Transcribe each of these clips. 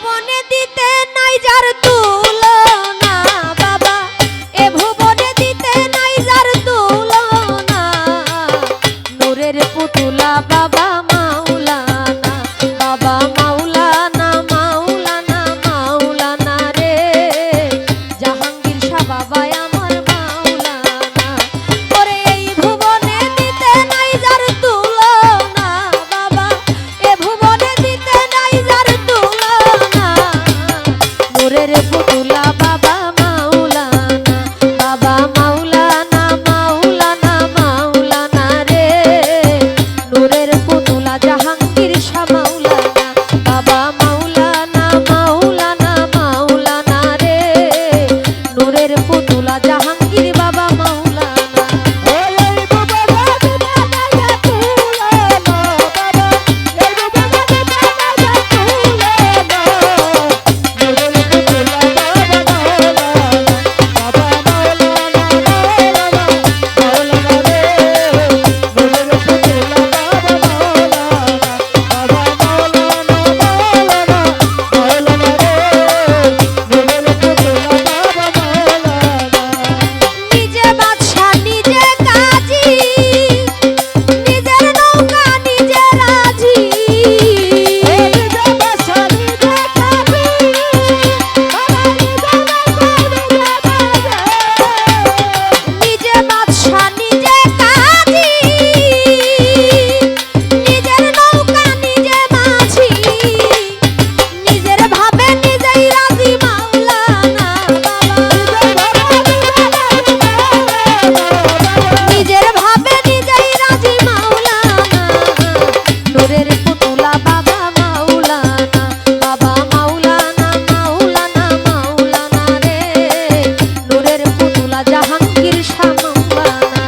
ভুবনে দিতে নাই যার তুলনা বাবা, এ ভুবনে দিতে নাই যার তুলনা, নূরের পুতুলা বাবা মাওলানা, বাবা মাওলানা মাওলানা মাওলানা রে, জাহাঙ্গীর শাহ বাবা আমার মাওলানা। ওরে এই ভুবনে দিতে নাই যার তুলনা বাবা, এ ভুবনে দিতে নাই যার তুলনা, নূরের পুতুলা বাবা মাওলানা, বাবা মাওলানা মাওলানা মাওলানা রে, নূরের পুতুলা জাহাঙ্গীর শাহ মাওলানা, বাবা মাওলানা মাওলানা মাওলানা রে, নূরের পুতুলা জাহাঙ্গীর বাবা মাওলানা। নিজে বাদশা নিজে কাজী, নিজের নৌকা নিজে রাজি, নিজে বাদশা নিজে কাজী, নিজে বাদশা নিজে কাজী, নিজের নৌকা নিজে মাঝি, নিজের ভাবে নিজেই রাজি মাওলানা নিজের ভাবে নিজেই রাজি মাওলানা, নূরের পুতুলা বাবা মাওলানা, বাবা মাওলানা মাওলানা মাওলানা রে, নূরের পুতুলা জাহাঙ্গীর শাহ মাওলানা।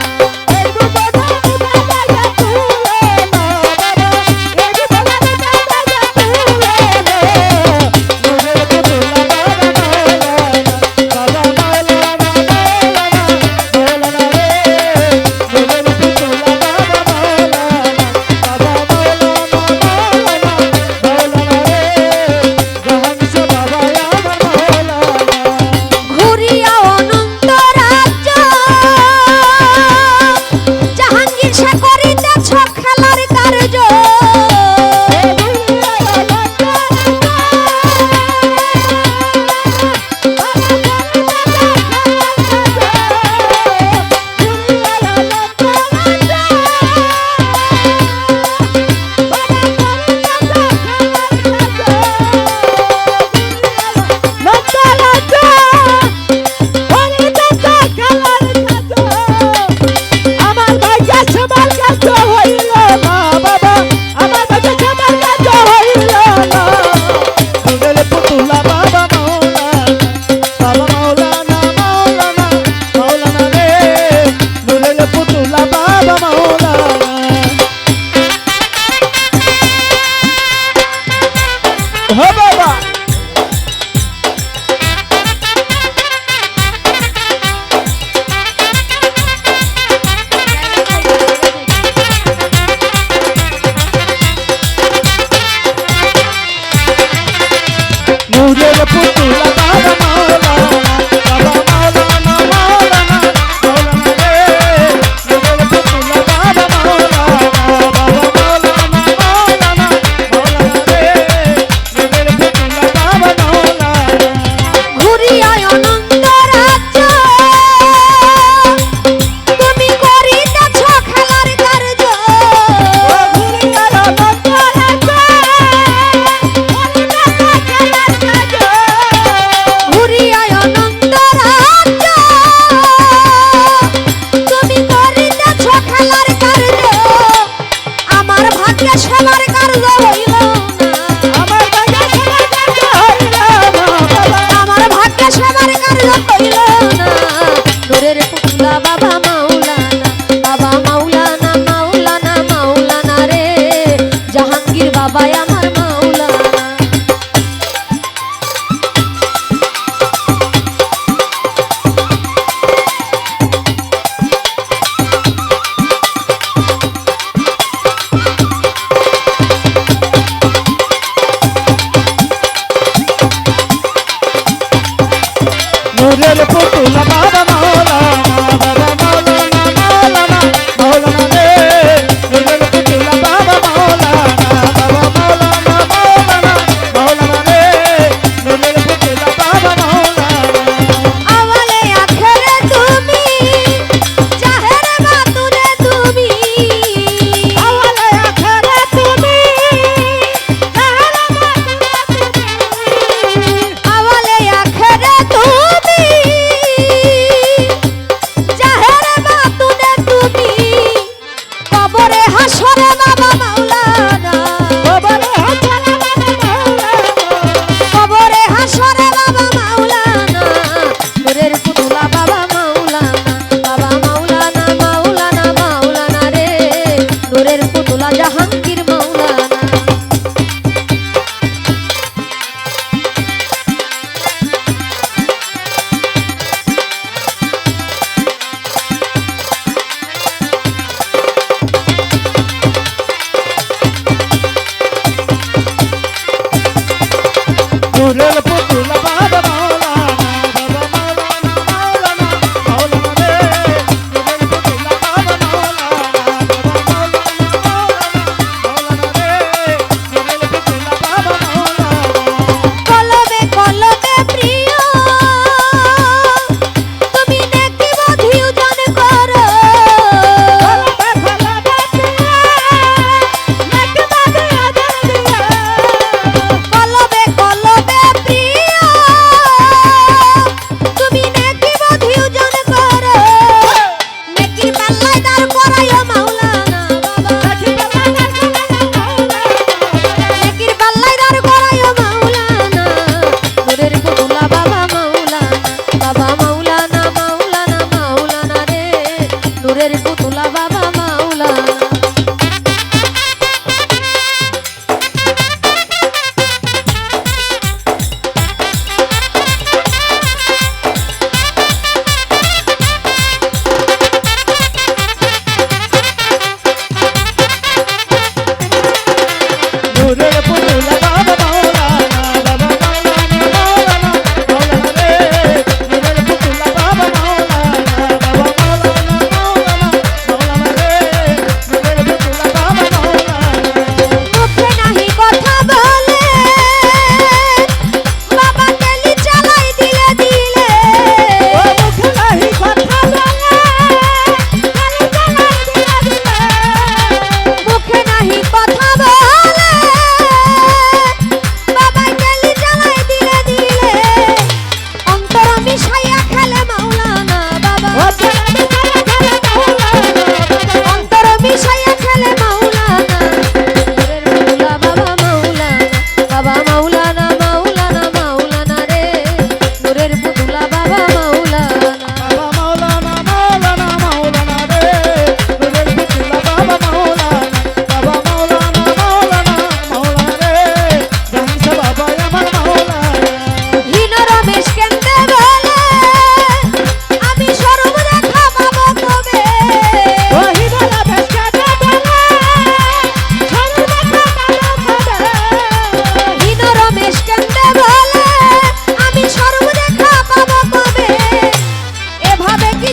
ঘুরিয়া অনন্ত রাজ্য জাহাঙ্গীর শাহ করিতেছ খেলার কার্য, আমার ভাগ্যে সবার কাজ হইল না বাবা, আমার ভাগ্যে সবার কাজ হইল না, নূরের পুতুলা বাবা মাওলানা, বাবা মাওলানা মাওলানা মাওলানা রে, নূরের পুতুলা বাবা মাওলানা। ও বাবা নূরের পুতুলা বাবা মাওলানা, বাবা মাওলানা মাওলানা মাওলানা রে, নূরের পুতুলা বাবা মাওলানা, বাবা মাওলানা মাওলানা মাওলানা রে, নূরের পুতুলা বাবা মাওলানা। ঘুরিয়া অনন্ত রাজ্য তুমি করিতেছ খেলার কার্য, ঘুরিয়া অনন্ত রাজ্য ঘুরিয়া অনন্ত রাজ্য তুমি করিতেছ খেলার কার্য, আমার ভাগ্যে সবার কার্য হইল না, আমার ভাগ্যে সবার কাজ হইল না বাবা, আমার ভাগ্যে সবার কার্য হইল না, নূরের পুতুলা বাবা মাওলানা, বাবা মাওলানা মাওলানা মাওলানা রে, জাহাঙ্গীর বাবা আমার মাওলানা।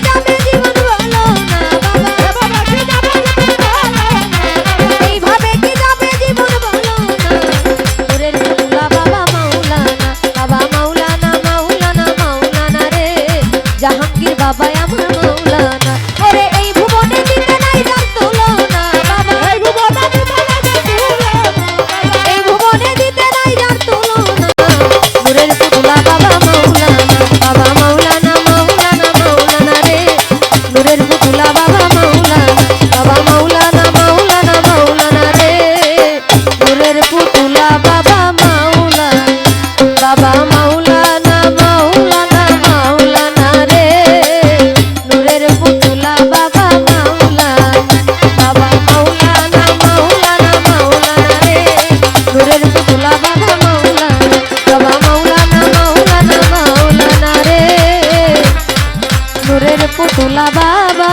যাবে জীবন বলো না বাবা এইভাবে কি যাবে জীবন বলো না নূরের পুতুলা বাবা মাওলানা মাওলানা মাওলানা রে জাহাঙ্গীর বাবা আমার মাওলানা ওরে এই ভুবনে দিতে নাই যার তুলনা বাবা এই ভুবনে দিতে নাই যার তুলনা নূরের পুতুলা বাবা মাওলানা মাওলানা রে নূরের পুতুলা বাবা মাওলানা রে নূরের পুতুলা বাবা মাওলানা রে নূরের পুতুলা বাবা মাওলানা রে নূরের পুতুলা বাবা মাওলানা রে নূরের পুতুলা বাবা